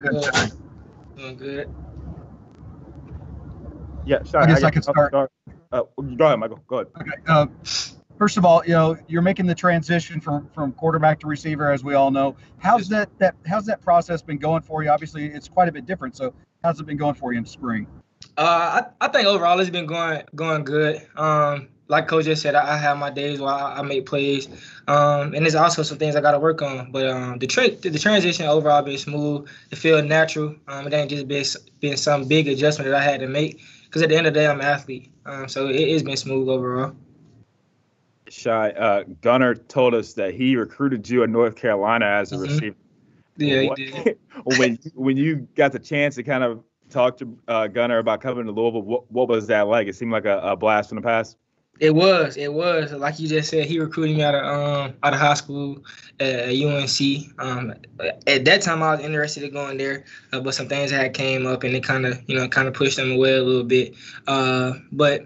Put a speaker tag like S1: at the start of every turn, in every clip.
S1: Good,
S2: Good.
S1: Shai.
S2: Doing good.
S3: Yeah,
S1: I
S3: Shai,
S1: guess I can start.
S3: Go ahead, Michael. Go ahead.
S1: Okay. First of all, you're making the transition from quarterback to receiver, as we all know. How's that process been going for you? Obviously, it's quite a bit different. So, how's it been going for you in the spring?
S2: I think overall it's been going good. Like Coach just said, I have my days where I make plays, and there's also some things I got to work on. But the transition overall been smooth. It feel natural. It ain't just been some big adjustment that I had to make. Because at the end of the day, I'm an athlete. So it's been smooth overall.
S3: Shai, Gunnar told us that he recruited you in North Carolina as a
S2: Mm-hmm.
S3: receiver.
S2: Yeah, he
S3: What,
S2: did.
S3: when you got the chance to kind of talk to Gunnar about coming to Louisville, what was that like? It seemed like a blast from the past.
S2: It was like you just said. He recruited me out of high school at UNC. At that time, I was interested in going there, but some things had came up, and it kind of pushed him away a little bit. But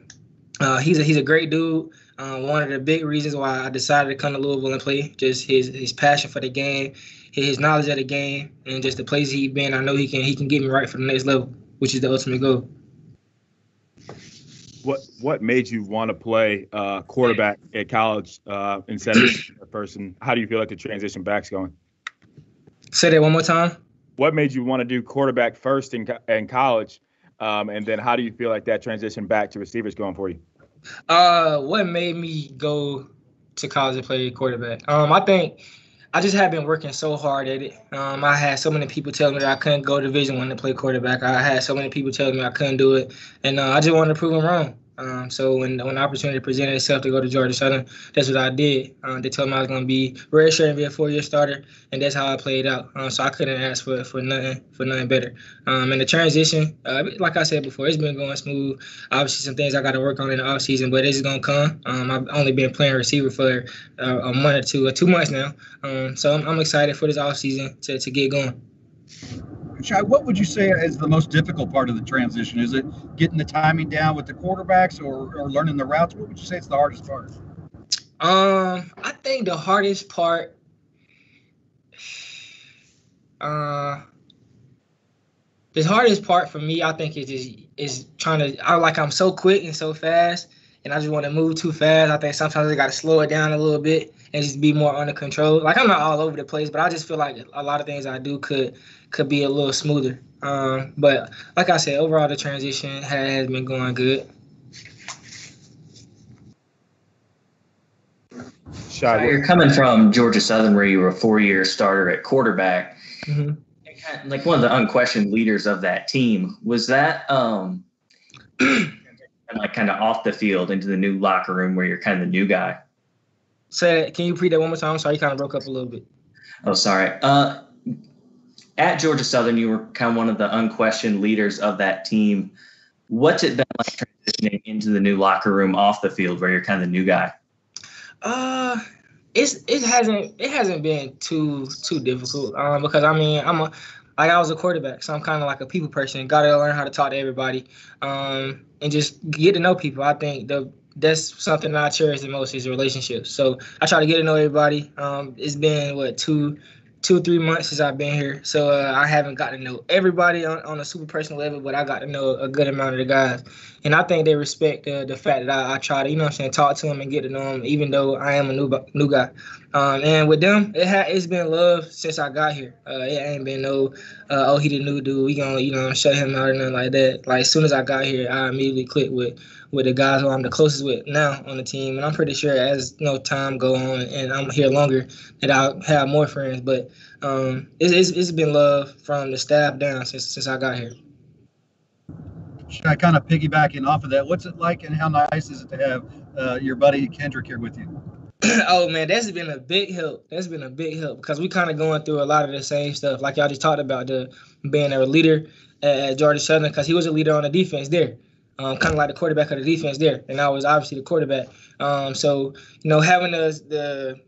S2: he's a great dude. One of the big reasons why I decided to come to Louisville and play, just his passion for the game, his knowledge of the game, and just the places he's been. I know he can get me right for the next level, which is the ultimate goal.
S3: What made you want to play quarterback at college instead of a person? How do you feel like the transition back's going?
S2: Say that one more time.
S3: What made you want to do quarterback first in college, and then how do you feel like that transition back to receivers going for you?
S2: What made me go to college and play quarterback? I think I just have been working so hard at it. I had so many people telling me that I couldn't go Division 1 to play quarterback. I had so many people telling me I couldn't do it, and I just wanted to prove them wrong. So when the opportunity presented itself to go to Georgia Southern, that's what I did. They told me I was going to be redshirt and be a 4-year starter, and that's how I played out. So I couldn't ask for nothing better. And the transition, like I said before, it's been going smooth. Obviously, some things I got to work on in the offseason, but it's going to come. I've only been playing receiver for a month or 2 months now. So I'm excited for this offseason to get going.
S1: Shai, what would you say is the most difficult part of the transition? Is it getting the timing down with the quarterbacks, or learning the routes? What would you say is the hardest part?
S2: I think the hardest part, uh, the hardest part for me, I think is trying to. I'm so quick and so fast, and I just want to move too fast. I think sometimes I got to slow it down a little bit and just be more under control. Like I'm not all over the place, but I just feel like a lot of things I do could be a little smoother. But like I said, overall the transition has been going good.
S3: Shai,
S4: You're coming from Georgia Southern, where you were a 4-year starter at quarterback.
S2: Mm-hmm.
S4: Like one of the unquestioned leaders of that team. Was that like kind of off the field into the new locker room where you're kind of the new guy?
S2: Say that. Can you repeat that one more time? I'm sorry, you kind of broke up a little bit.
S4: Oh, sorry. At Georgia Southern, you were kind of one of the unquestioned leaders of that team. What's it been like transitioning into the new locker room off the field where you're kind of the new guy?
S2: It hasn't been too difficult. Because I mean I was a quarterback, so I'm kind of like a people person. Got to learn how to talk to everybody, and just get to know people. I think that's something that I cherish the most is relationships. So I try to get to know everybody. It's been 2-3 months since I've been here, so I haven't got to know everybody on a super personal level, but I got to know a good amount of the guys, and I think they respect the fact that I try to, talk to them and get to know them, even though I am a new guy. And with them, it's been love since I got here. It ain't been no, he the new dude, we gonna shut him out or nothing like that. Like as soon as I got here, I immediately clicked with the guys who I'm the closest with now on the team, and I'm pretty sure as time go on and I'm here longer, that I'll have more friends. But it's been love from the staff down since I got here.
S1: Should I kind of piggybacking off of that? What's it like, and how nice is it to have your buddy Kendrick here with you?
S2: Oh man, that's been a big help. That's been a big help because we kind of going through a lot of the same stuff, like y'all just talked about, the being a leader at Georgia Southern, because he was a leader on the defense there, kind of like the quarterback of the defense there, and I was obviously the quarterback. So having the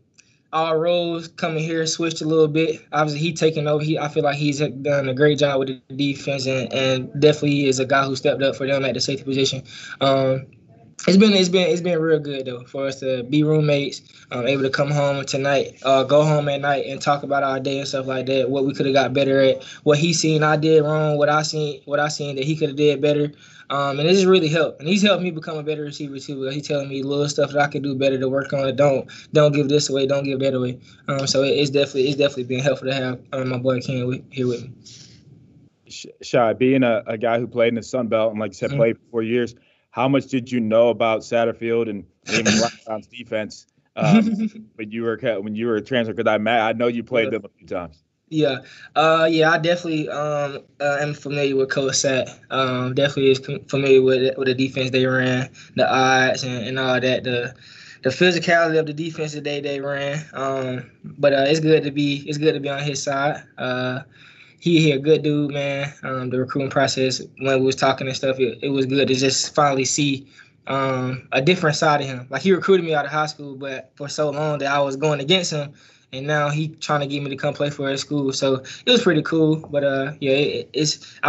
S2: our roles coming here switched a little bit. Obviously, he taking over. I feel like he's done a great job with the defense, and definitely is a guy who stepped up for them at the safety position. It's been real good though for us to be roommates, able to come home tonight, go home at night and talk about our day and stuff like that. What we could have got better at, what he seen I did wrong, what I seen that he could have did better. And it just really helped. And he's helped me become a better receiver too. Because he's telling me little stuff that I could do better to work on. Don't give this away, don't give that away. So it's definitely been helpful to have my boy Ken here with me.
S3: Shai, being a guy who played in the Sun Belt and like you said, played for 4 years. How much did you know about Satterfield and even Brown's defense when you were a transfer? Because I know you played them a few times.
S2: Yeah, I definitely am familiar with Coach Sat. Definitely is familiar with the defense they ran, the odds and all that, the physicality of the defense that they ran. But it's good to be on his side. He a good dude, man. The recruiting process, when we was talking and stuff, it was good to just finally see a different side of him. Like, he recruited me out of high school, but for so long that I was going against him, and now he trying to get me to come play for his school. So it was pretty cool. But I'm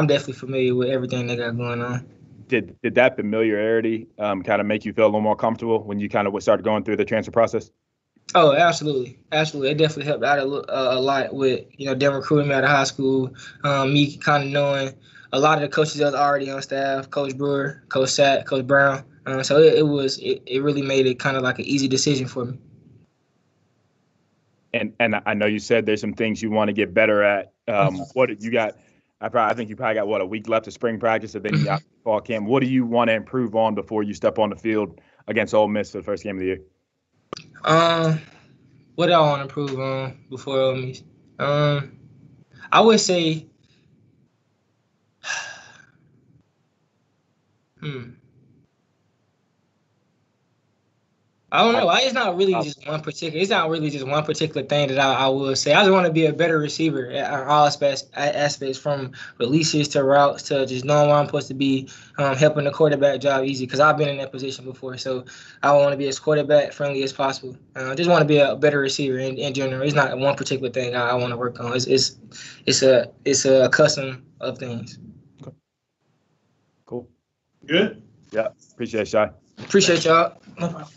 S2: definitely familiar with everything they got going on.
S3: Did that familiarity kind of make you feel a little more comfortable when you kind of started going through the transfer process?
S2: Oh, absolutely. It definitely helped out a lot with, them recruiting me out of high school, me kind of knowing a lot of the coaches that was already on staff, Coach Brewer, Coach Sat, Coach Brown. So it really made it kind of like an easy decision for me.
S3: And I know you said there's some things you want to get better at. What did you got? I think you probably got a week left of spring practice, and then you got fall camp. What do you want to improve on before you step on the field against Ole Miss for the first game of the year?
S2: What do I want to improve on before Ole Miss? I would say, I don't know. It's not really just one particular thing that I would say. I just want to be a better receiver at all aspects, from releases to routes to just knowing where I'm supposed to be, helping the quarterback job easy, because I've been in that position before. So I want to be as quarterback friendly as possible. I just want to be a better receiver in general. It's not one particular thing I want to work on. It's a custom of things.
S3: Okay. Cool.
S5: Good.
S3: Yeah. Appreciate it, Shai.
S2: Appreciate y'all. No problem.